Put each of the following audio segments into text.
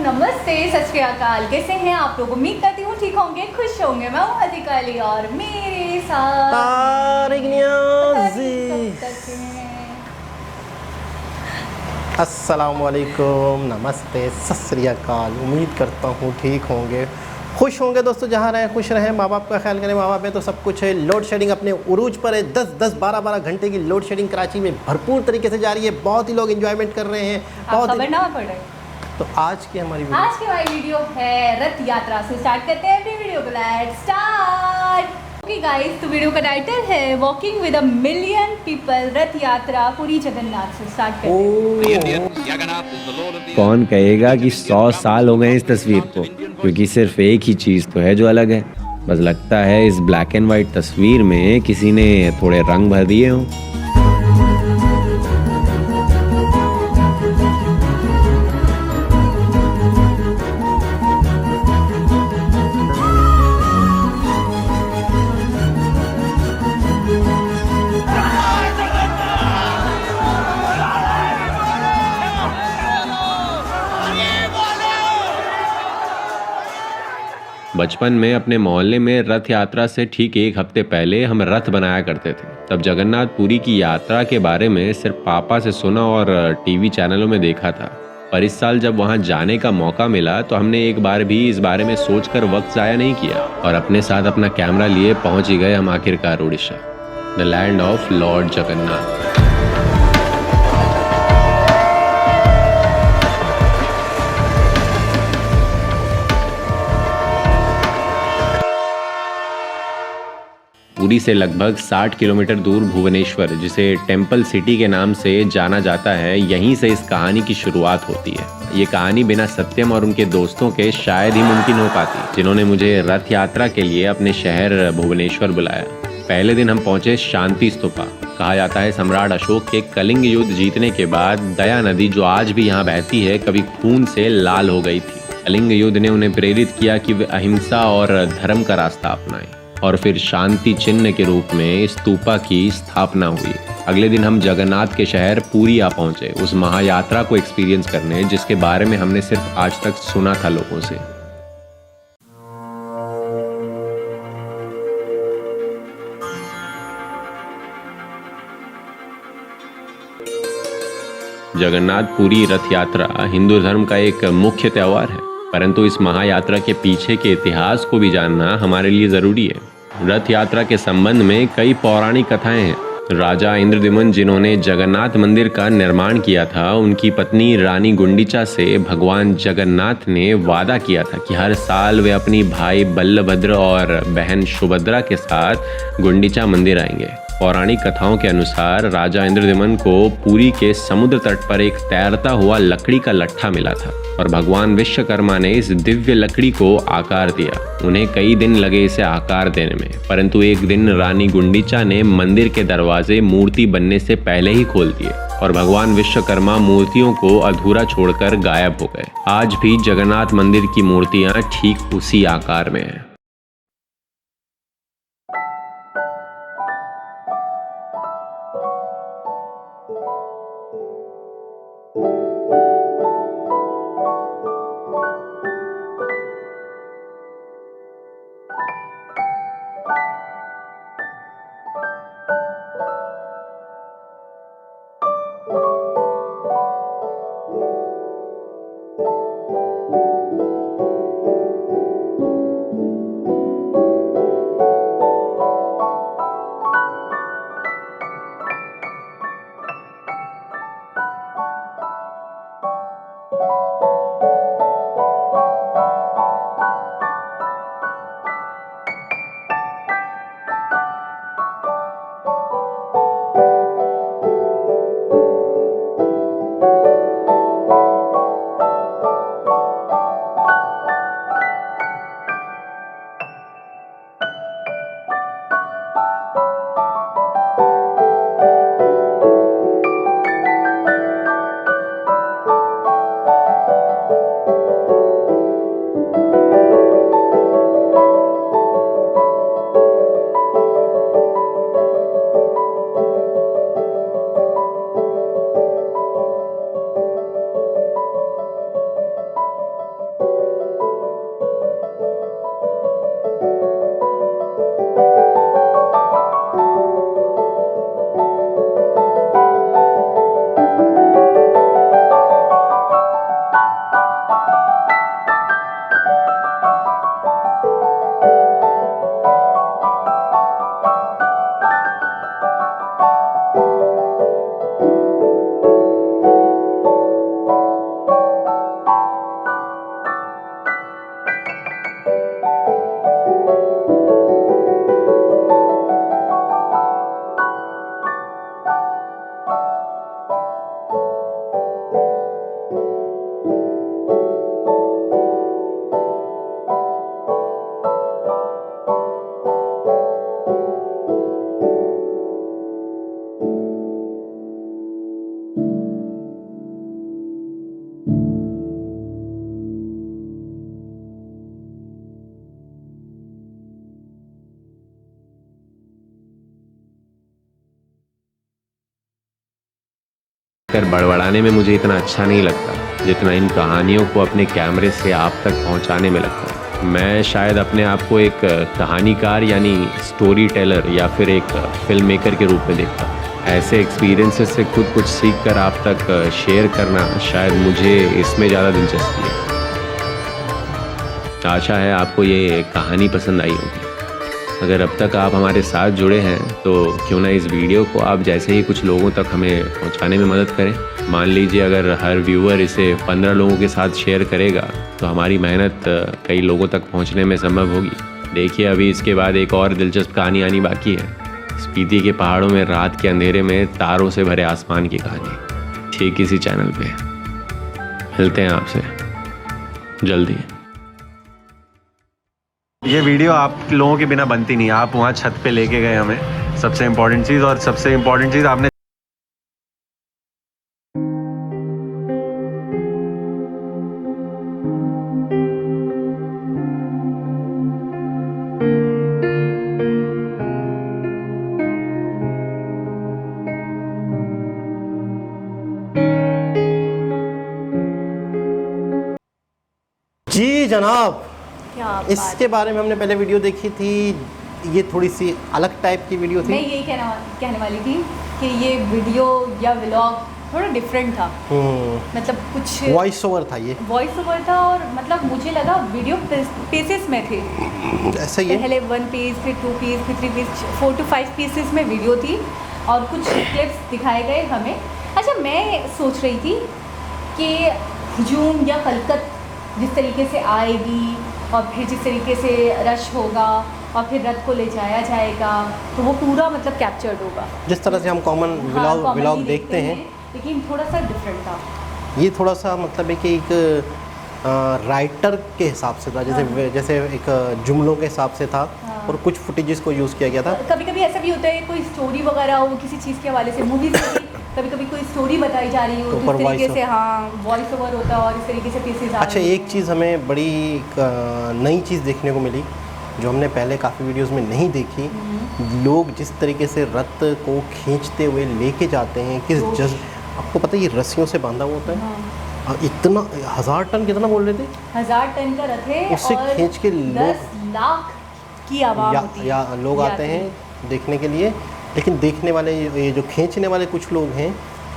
नमस्ते, सत श्री अकाल। कैसे हैं आप लोग? उम्मीद करती हूँ ठीक होंगे, खुश होंगे। मैं हूँ अधिका अली और मेरे साथ तारिक नियाज़ी। अस्सलामुअलैकुम, नमस्ते, सत श्री अकाल। उम्मीद करता हूँ ठीक होंगे, खुश होंगे। दोस्तों जहाँ रहें खुश रहें, माँ बाप का ख्याल करें। माँ बाप में तो सब कुछ है। लोड शेडिंग अपने उरूज पर है। 10-10, 12-12 घंटे की लोड शेडिंग कराची में भरपूर तरीके से जारी है। बहुत ही लोग एंजॉयमेंट कर रहे हैं। बहुत खबर ना पड़ रही। तो आज की हमारी वीडियो है रथ यात्रा से। स्टार्ट करते हैं अपनी वीडियो को। Let's start. ओके गाइस, तो वीडियो का टाइटल है walking with a million people, रथ यात्रा पुरी जगन्नाथ से। स्टार्ट करते हैं। कौन कहेगा कि 100 साल हो गए इस तस्वीर को, क्योंकि सिर्फ एक ही चीज़ तो है जो अलग है। बस लगता है इस ब्लैक एंड वाइट तस्वीर में किसी ने थोड़े रंग भर दिए हों। बचपन में अपने मोहल्ले में रथ यात्रा से ठीक एक हफ्ते पहले हम रथ बनाया करते थे। तब जगन्नाथपुरी की यात्रा के बारे में सिर्फ पापा से सुना और टीवी चैनलों में देखा था। पर इस साल जब वहां जाने का मौका मिला तो हमने एक बार भी इस बारे में सोचकर वक्त जाया नहीं किया और अपने साथ अपना कैमरा लिए पहुंच ही गए हम आखिरकार Orissa, the land of Lord Jagannath. Puri से लगभग 60 किलोमीटर दूर भुवनेश्वर, जिसे टेम्पल सिटी के नाम से जाना जाता है, यहीं से इस कहानी की शुरुआत होती है। ये कहानी बिना सत्यम और उनके दोस्तों के शायद ही मुमकिन हो पाती, जिन्होंने मुझे रथ यात्रा के लिए अपने शहर भुवनेश्वर बुलाया। पहले दिन हम पहुंचे शांति स्तूपा। कहा जाता है सम्राट अशोक के कलिंग युद्ध जीतने के बाद दया नदी, जो आज भी यहाँ बहती है, कभी खून से लाल हो गई थी। कलिंग युद्ध ने उन्हें प्रेरित किया कि वे अहिंसा और धर्म का रास्ता अपनाएं, और फिर शांति चिन्ह के रूप में स्तूपा की स्थापना हुई। अगले दिन हम जगन्नाथ के शहर पुरी आ पहुंचे, उस महायात्रा को एक्सपीरियंस करने जिसके बारे में हमने सिर्फ आज तक सुना था लोगों से। जगन्नाथपुरी रथ यात्रा हिंदू धर्म का एक मुख्य त्योहार है, परंतु इस महायात्रा के पीछे के इतिहास को भी जानना हमारे लिए जरूरी है। रथ यात्रा के संबंध में कई पौराणिक कथाएं हैं। राजा इंद्रद्युम्न, जिन्होंने जगन्नाथ मंदिर का निर्माण किया था, उनकी पत्नी रानी गुंडीचा से भगवान जगन्नाथ ने वादा किया था कि हर साल वे अपनी भाई बल्लभद्र और बहन सुभद्रा के साथ गुंडीचा मंदिर आएंगे। पौराणिक कथाओं के अनुसार राजा इंद्रद्युम्न को पुरी के समुद्र तट पर एक तैरता हुआ लकड़ी का लट्ठा मिला था और भगवान विश्वकर्मा ने इस दिव्य लकड़ी को आकार दिया। उन्हें कई दिन लगे इसे आकार देने में, परंतु एक दिन रानी गुंडीचा ने मंदिर के दरवाजे मूर्ति बनने से पहले ही खोल दिए और भगवान विश्वकर्मा मूर्तियों को अधूरा छोड़कर गायब हो गए। आज भी जगन्नाथ मंदिर की मूर्तियां ठीक उसी आकार में हैं। कहकर बड़बड़ाने में मुझे इतना अच्छा नहीं लगता जितना इन कहानियों को अपने कैमरे से आप तक पहुंचाने में लगता है। मैं शायद अपने आप को एक कहानीकार यानी स्टोरी टेलर या फिर एक फिल्म मेकर के रूप में देखता हूँ। ऐसे एक्सपीरियंसेस से खुद कुछ सीख कर आप तक शेयर करना शायद मुझे इसमें ज़्यादा दिलचस्पी है। आशा है आपको ये कहानी पसंद आई होगी। अगर अब तक आप हमारे साथ जुड़े हैं तो क्यों ना इस वीडियो को आप जैसे ही कुछ लोगों तक हमें पहुंचाने में मदद करें। मान लीजिए अगर हर व्यूअर इसे 15 लोगों के साथ शेयर करेगा तो हमारी मेहनत कई लोगों तक पहुंचने में संभव होगी। देखिए अभी इसके बाद एक और दिलचस्प कहानी आनी बाकी है। स्पीति के पहाड़ों में रात के अंधेरे में तारों से भरे आसमान की कहानी, ठीक इसी चैनल पे। मिलते हैं आपसे जल्दी। ये वीडियो आप लोगों के बिना बनती नहीं। आप वहाँ छत पे लेके गए हमें, सबसे इम्पोर्टेंट चीज़। और सबसे इम्पोर्टेंट चीज़ आपने जी जनाब, क्या इसके बारे में हमने पहले वीडियो देखी थी। ये थोड़ी सी अलग टाइप की वीडियो मैं थी। यही कहने वाली थी कि ये वीडियो या व्लॉग थोड़ा डिफरेंट था। मतलब कुछ वॉइस ओवर था, ये वॉइस ओवर था और मतलब मुझे लगा वीडियो पीसेस में थे। ऐसा ही है। पहले 1 पीस, फिर 2 पीस, फिर 3 पीस, 4 to 5 पीसेस में वीडियो थी और कुछ क्लिप्स दिखाए गए हमें। अच्छा, मैं सोच रही थी कि हजूम या खलकत जिस तरीके से आएगी और फिर जिस तरीके से रश होगा और फिर रथ को ले जाया जाएगा तो वो पूरा मतलब कैप्चर्ड होगा जिस तरह से हम कॉमन व्लॉग देखते हैं, लेकिन थोड़ा सा डिफरेंट था। ये थोड़ा सा मतलब है कि एक राइटर के हिसाब से था, जैसे एक जुमलों के हिसाब से था। और कुछ फुटेजेस को यूज़ किया गया था। कभी कभी ऐसा भी होता है कोई स्टोरी वगैरह हो किसी चीज़ के हवाले से, मूवीज में कभी कभी कोई स्टोरी बताई जा रही हो तो इस तरीके से वॉइस ओवर होता है और इस तरीके से पीसेस आ। अच्छा, एक चीज़ हमें बड़ी नई चीज़ देखने को मिली जो हमने पहले काफ़ी वीडियोस में नहीं देखी। लोग जिस तरीके से रथ को खींचते हुए लेके जाते हैं, आपको पता है ये रस्सियों से बांधा हुआ होता है। इतना 1000 टन कितना बोल रहे थे? 1000 टन का रथ है। उससे खींच के 10 लाख की आवाम होती है या लोग आते हैं देखने के लिए। लेकिन देखने वाले, ये जो खींचने वाले कुछ लोग हैं,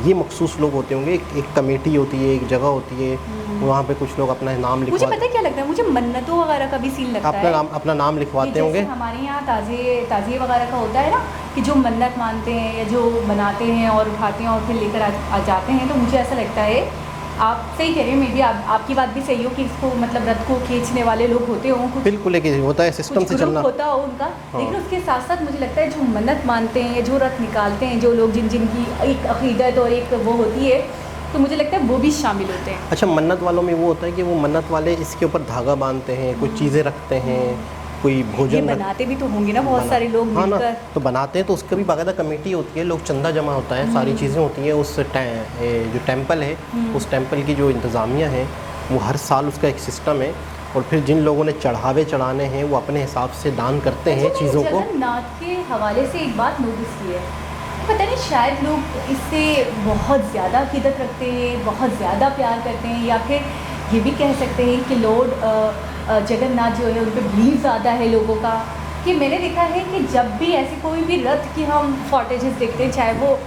ये मखसूस लोग होते होंगे। एक कमेटी होती है, एक जगह होती है, वहाँ पे कुछ लोग अपना नाम लिखवाते। मुझे पता है क्या लगता है, मुझे मन्नतों वगैरह का भी सीन लगता है। अपना नाम लिखवाते होंगे। हमारे यहाँ ताज़िए वगैरह का होता है ना कि जो मन्नत मानते हैं या जो बनाते हैं और उठाते हैं और फिर लेकर आ जाते हैं। तो मुझे ऐसा लगता है, आप सही कह रहे हैं, मे बी आपकी बात भी सही हो कि इसको मतलब रथ को खींचने वाले लोग होते हों, कुछ बिल्कुल एक होता है सिस्टम से चलना होता हो उनका। लेकिन उसके साथ साथ मुझे लगता है जो मन्नत मानते हैं या जो रथ निकालते हैं, जो लोग जिनकी एक अकीदत और एक वो होती है, तो मुझे लगता है वो भी शामिल होते हैं। अच्छा, मन्नत वालों में वो होता है कि वो मन्नत वाले इसके ऊपर धागा बांधते हैं, कुछ चीज़ें रखते हैं, कोई भोजन बनाते भी तो होंगे ना बहुत सारे लोग मिलकर। तो बनाते हैं, तो उसका भी बाकायदा कमेटी होती है, लोग चंदा जमा होता है, सारी चीज़ें होती हैं। उस जो टेंपल है, उस टेंपल की जो इंतज़ामिया है, वो हर साल उसका एक सिस्टम है। और फिर जिन लोगों ने चढ़ावे चढ़ाने हैं वो अपने हिसाब से दान करते हैं चीज़ों को। जगन्नाथ के हवाले से एक बात नोटिस की है, पता नहीं शायद लोग इससे बहुत ज़्यादा अकीदत रखते हैं, बहुत ज़्यादा प्यार करते हैं, या फिर ये भी कह सकते हैं कि लॉर्ड जगन्नाथ जो है उन पर बिलीव ज़्यादा है लोगों का। कि मैंने देखा है कि जब भी ऐसे कोई भी रथ की हम फॉटेजेस देखते हैं, चाहे वो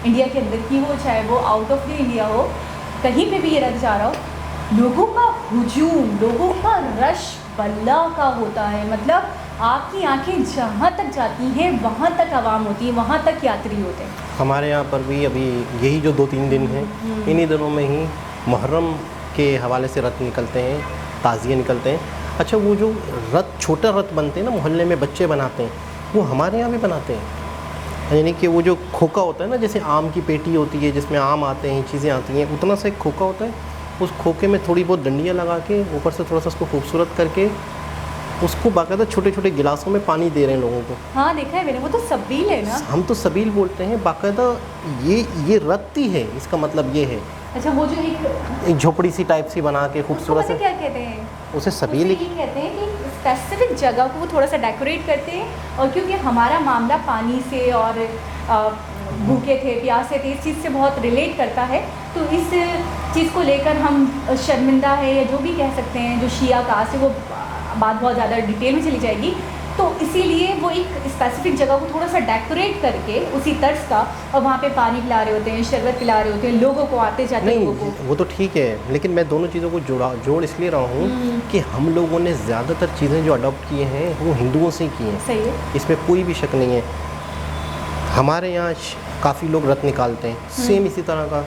इंडिया के अंदर की हो, चाहे वो आउट ऑफ द इंडिया हो, कहीं पे भी ये रथ जा रहा हो, लोगों का हुजूम, लोगों का रश बल्ला का होता है। मतलब आपकी आंखें जहाँ तक जाती हैं वहाँ तक आवाम होती है, वहाँ तक यात्री होते हैं। हमारे यहाँ पर भी अभी यही जो 2-3 दिन हैं, इन्हीं दिनों में ही मुहर्रम के हवाले से रथ निकलते हैं, ताज़िए निकलते हैं। अच्छा, वो जो रथ, छोटा रथ बनते हैं ना, मोहल्ले में बच्चे बनाते हैं, वो हमारे यहाँ भी बनाते हैं। यानी कि वो जो खोखा होता है ना, जैसे आम की पेटी होती है जिसमें आम आते हैं, चीज़ें आती हैं, उतना सा एक खोखा होता है। उस खोखे में थोड़ी बहुत डंडियाँ लगा के ऊपर से थोड़ा सा उसको खूबसूरत करके उसको बाकायदा छोटे छोटे गिलासों में पानी दे रहे हैं लोगों को। हाँ, देखा है मैंने, वो तो सबील है ना। हम तो सबील बोलते हैं, बाकायदा ये रथ ही है, इसका मतलब ये है। अच्छा, वो जो एक झोपड़ी सी टाइप सी बना के खूबसूरत से, क्या कहते हैं उसे सबील ही कहते हैं कि स्पेसिफिक जगह को वो थोड़ा सा डेकोरेट करते हैं। और क्योंकि हमारा मामला पानी से और भूखे थे, प्यासे थे, इस चीज़ से बहुत रिलेट करता है। तो इस चीज़ को लेकर हम शर्मिंदा है या जो भी कह सकते हैं, जो शिया कास्ट है, वो बात बहुत ज़्यादा डिटेल में चली जाएगी। तो इसीलिए वो एक स्पेसिफिक जगह को थोड़ा सा डेकोरेट करके उसी तर्ज का, और वहाँ पे पानी पिला रहे होते हैं, शरबत पिला रहे होते हैं लोगों को, आते जाते लोगों को। नहीं वो तो ठीक है, लेकिन मैं दोनों चीज़ों को जोड़ इसलिए रहा हूँ कि हम लोगों ने ज़्यादातर चीज़ें जो अडॉप्ट किए हैं वो हिंदुओं से ही की हैं। सही है, इसमें कोई भी शक नहीं है। हमारे यहाँ काफ़ी लोग रथ निकालते हैं, सेम इसी तरह का।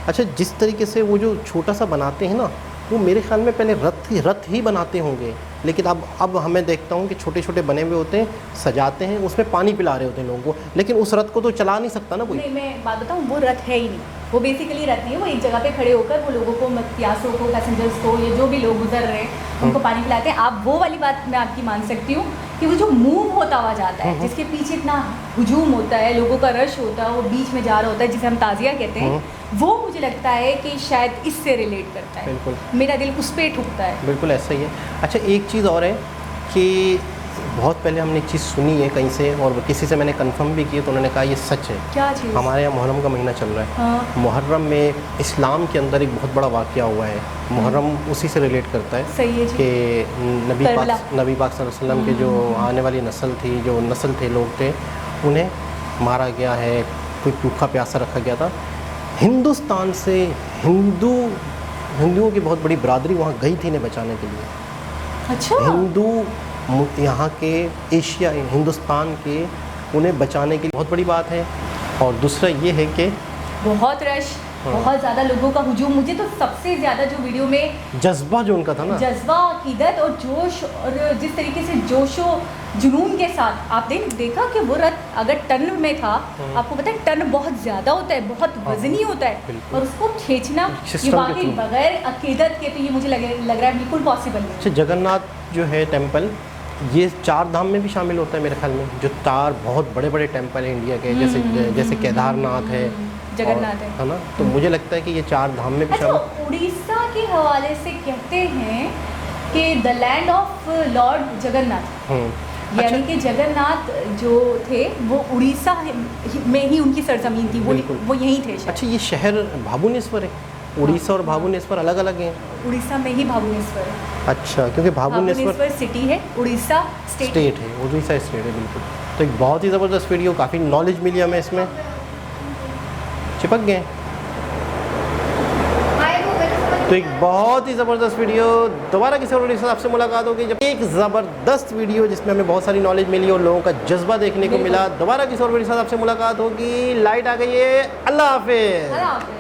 अच्छा, जिस तरीके से वो जो छोटा सा बनाते हैं ना, वो मेरे ख्याल में पहले रथ ही बनाते होंगे, लेकिन अब हमें देखता हूँ कि छोटे छोटे बने हुए होते हैं, सजाते हैं, उसमें पानी पिला रहे होते हैं लोगों को, लेकिन उस रथ को तो चला नहीं सकता ना कोई। नहीं, मैं बात बताऊँ, वो रथ है ही नहीं, वो बेसिकली रथ नहीं है। वो एक जगह पे खड़े होकर वो लोगों को, प्यासों को, पैसेंजर्स को, या जो भी लोग गुजर रहे हैं उनको पानी पिलाते हैं। आप वो वाली बात मैं आपकी मान सकती हूँ कि वो जो मूव होता हुआ जाता है, जिसके पीछे इतना हुजूम होता है, लोगों का रश होता है, वो बीच में जा रहा होता है, जिसे हम ताजिया कहते हैं, वो मुझे लगता है कि शायद इससे रिलेट करता है। बिल्कुल, मेरा दिल उस पर ठुकता है। बिल्कुल ऐसा ही है। अच्छा, एक चीज़ और है कि बहुत पहले हमने एक चीज़ सुनी है कहीं से, और किसी से मैंने कंफर्म भी की, तो उन्होंने कहा ये सच है। क्या चीज़? हमारे यहाँ मुहर्रम का महीना चल रहा है। हाँ। मुहर्रम में इस्लाम के अंदर एक बहुत बड़ा वाक़या हुआ है। मुहर्रम उसी से रिलेट करता है। सही है जी। कि नबी पाक सल्लल्लाहु अलैहि वसल्लम के जो आने वाली नस्ल थे, लोग थे, उन्हें मारा गया है, कोई भूखा प्यासा रखा गया था। हिंदुस्तान से हिंदुओं की बहुत बड़ी बरादरी वहाँ गई थी इन्हें बचाने के लिए। अच्छा। हिंदू यहाँ के, एशिया, हिंदुस्तान के, उन्हें बचाने की बहुत बड़ी बात है। और दूसरा ये है कि बहुत रश, बहुत ज़्यादा लोगों का हुजूम। मुझे तो सबसे ज़्यादा जो वीडियो में जज्बा जो उनका था ना, जज्बा, अकीदत और जोश, और जिस तरीके से जोशो जुनून के साथ आपने देखा कि वो रथ अगर टन में था, आपको पता है टन बहुत ज़्यादा होता है, बहुत वजनी होता है, और उसको खींचना ये वाकई बगैर अकीदत के, तो ये मुझे लग रहा है बिल्कुल पॉसिबल नहीं। अच्छा, जगन्नाथ जो है टेम्पल, ये 4 धाम में भी शामिल होता है मेरे ख्याल में। जो 4 बहुत बड़े बड़े टेम्पल हैं इंडिया के, जैसे केदारनाथ है, जगन्नाथ है ना, तो मुझे लगता है कि ये 4 धाम में भी अच्छा, शामिल। उड़ीसा के हवाले से कहते हैं कि the land of Lord Jagannath, यानी कि जगन्नाथ जो थे वो उड़ीसा में ही उनकी सरजमीन थी, वो यहीं थे शायद। अच्छा, ये शहर भावुनेश्वर है। उड़ीसा और भावुनेश्वर अलग अलग हैं। उड़ीसा में ही भावुनेश्वर है। अच्छा, क्योंकि भावुनेश्वर सिटी है, उड़ीसा स्टेट है, उड़ीसा स्टेट है, बिल्कुल। तो एक बहुत ही ज़बरदस्त वीडियो, काफ़ी नॉलेज मिली हमें इसमें। चिपक गए। तो एक बहुत ही ज़बरदस्त वीडियो, दोबारा किसी और वीडियो से आपसे मुलाकात होगी। जब एक ज़बरदस्त वीडियो जिसमें हमें बहुत सारी नॉलेज मिली और लोगों का जज्बा देखने को मिला। दोबारा किसी और वीडियो से आपसे मुलाकात होगी। लाइट आ गई है। अल्लाह हाफिज़।